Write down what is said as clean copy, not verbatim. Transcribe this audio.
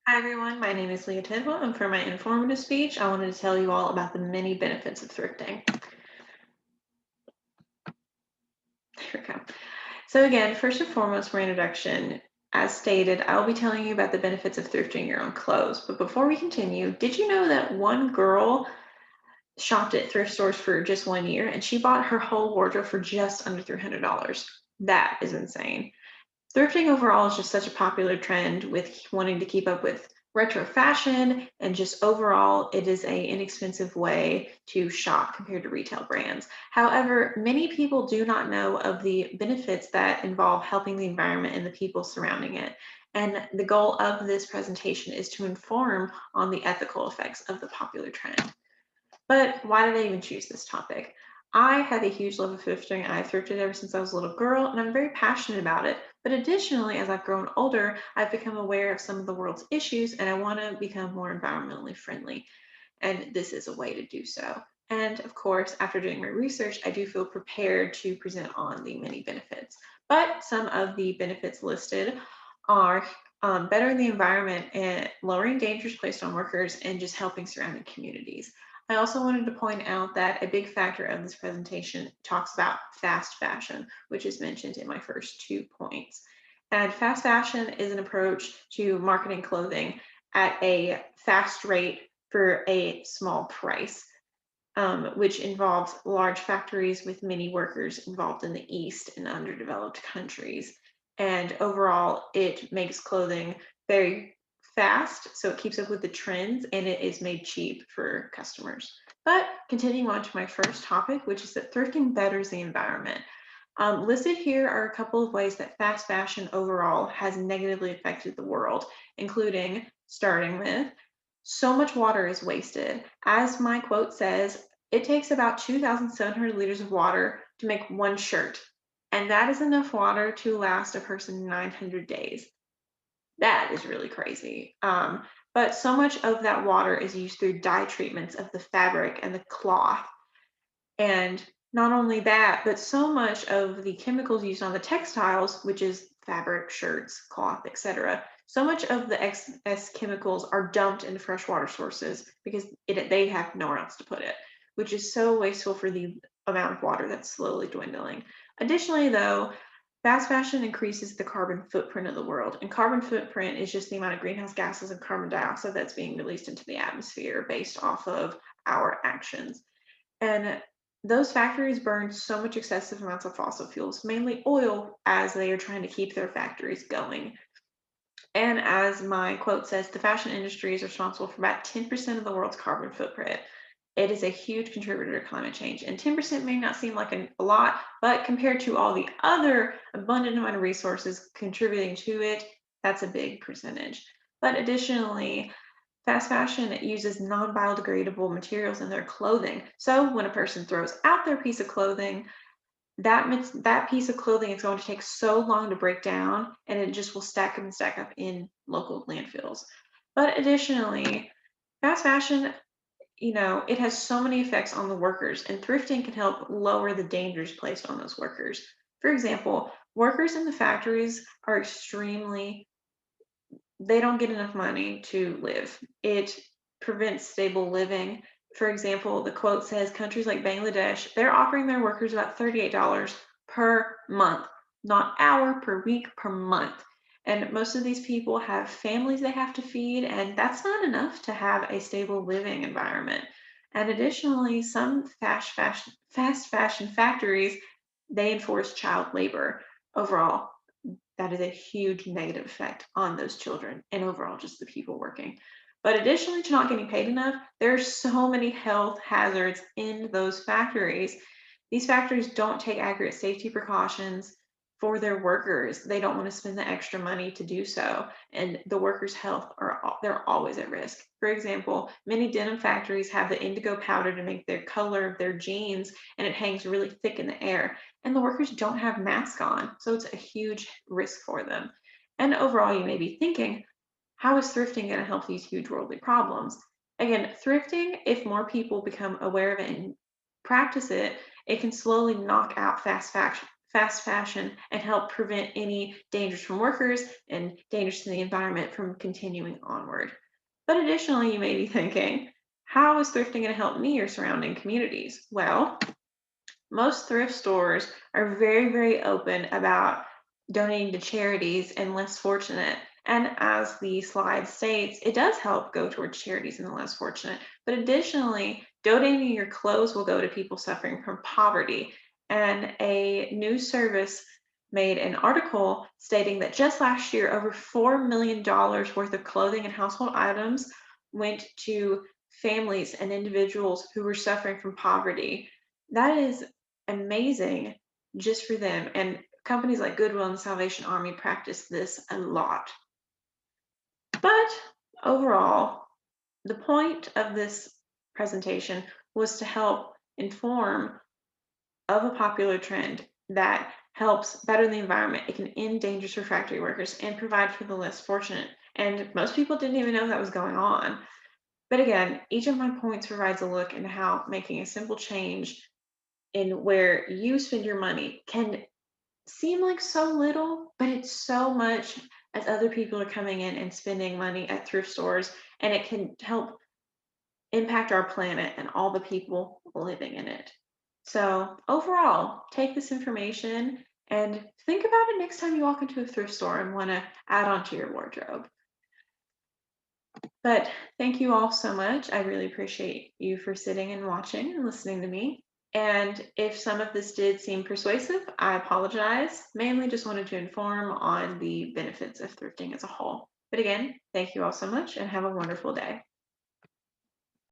Hi everyone, my name is Leah Tidwell, and for my informative speech, I wanted to tell you all about the many benefits of thrifting. Here we go. So again, first and foremost, for introduction, as stated, I will be telling you about the benefits of thrifting your own clothes. But before we continue, did you know that one girl shopped at thrift stores for just 1 year and she bought her whole wardrobe for just under $300? That is insane. Thrifting overall is just such a popular trend with wanting to keep up with retro fashion, and just overall it is a inexpensive way to shop compared to retail brands. However, many people do not know of the benefits that involve helping the environment and the people surrounding it. And the goal of this presentation is to inform on the ethical effects of the popular trend. But why did I even choose this topic? I have a huge love of thrifting, and I thrifted ever since I was a little girl, and I'm very passionate about it. But additionally, as I've grown older, I've become aware of some of the world's issues, and I want to become more environmentally friendly. And this is a way to do so. And of course, after doing my research, I do feel prepared to present on the many benefits. But some of the benefits listed are bettering the environment and lowering dangers placed on workers and just helping surrounding communities. I also wanted to point out that a big factor of this presentation talks about fast fashion, which is mentioned in my first 2 points. And fast fashion is an approach to marketing clothing at a fast rate for a small price, which involves large factories with many workers involved in the East and underdeveloped countries. And overall, it makes clothing very fast, so it keeps up with the trends and it is made cheap for customers. But continuing on to my first topic, which is that thrifting betters the environment. Listed here are a couple of ways that fast fashion overall has negatively affected the world, including starting with so much water is wasted. As my quote says, it takes about 2,700 liters of water to make one shirt, and that is enough water to last a person 900 days. That is really crazy. But so much of that water is used through dye treatments of the fabric and the cloth. And not only that, but so much of the chemicals used on the textiles, which is fabric, shirts, cloth, etc., so much of the excess chemicals are dumped into freshwater sources because they have nowhere else to put it, which is so wasteful for the amount of water that's slowly dwindling. Additionally, though, fast fashion increases the carbon footprint of the world, and carbon footprint is just the amount of greenhouse gases and carbon dioxide that's being released into the atmosphere based off of our actions. And those factories burn so much excessive amounts of fossil fuels, mainly oil, as they are trying to keep their factories going. And as my quote says, the fashion industry is responsible for about 10% of the world's carbon footprint. It is a huge contributor to climate change. And 10% may not seem like a lot, but compared to all the other abundant amount of resources contributing to it, that's a big percentage. But additionally, fast fashion uses non-biodegradable materials in their clothing. So when a person throws out their piece of clothing, that piece of clothing is going to take so long to break down, and it just will stack up and stack up in local landfills. But additionally, fast fashion, it has so many effects on the workers, and thrifting can help lower the dangers placed on those workers. For example, workers in the factories are extremely they don't get enough money to live. It prevents stable living. For example, the quote says countries like Bangladesh, they're offering their workers about $38 per month, not hour, per week, per month. And most of these people have families they have to feed, and that's not enough to have a stable living environment. And additionally, some fast fashion factories, they enforce child labor. Overall, that is a huge negative effect on those children and overall just the people working. But additionally to not getting paid enough, there are so many health hazards in those factories. These factories don't take accurate safety precautions for their workers. They don't want to spend the extra money to do so, and the workers' health they're always at risk. For example, many denim factories have the indigo powder to make their color of their jeans, and it hangs really thick in the air, and the workers don't have masks on, so it's a huge risk for them. And overall, you may be thinking, how is thrifting going to help these huge worldly problems? Again, thrifting, if more people become aware of it and practice it, it can slowly knock out fast fashion and help prevent any dangers from workers and dangers to the environment from continuing onward. But additionally, you may be thinking, how is thrifting going to help me or surrounding communities? Well, most thrift stores are very, very open about donating to charities and less fortunate. And as the slide states, it does help go towards charities and the less fortunate. But additionally, donating your clothes will go to people suffering from poverty. And a news service made an article stating that just last year, over $4 million worth of clothing and household items went to families and individuals who were suffering from poverty. That is amazing just for them. And companies like Goodwill and the Salvation Army practice this a lot. But overall, the point of this presentation was to help inform of a popular trend that helps better the environment. It can end dangers for factory workers and provide for the less fortunate. And most people didn't even know that was going on. But again, each of my points provides a look into how making a simple change in where you spend your money can seem like so little, but it's so much as other people are coming in and spending money at thrift stores, and it can help impact our planet and all the people living in it. So, overall, take this information and think about it next time you walk into a thrift store and want to add on to your wardrobe. But thank you all so much. I really appreciate you for sitting and watching and listening to me. And if some of this did seem persuasive, I apologize. Mainly just wanted to inform on the benefits of thrifting as a whole. But again, thank you all so much and have a wonderful day.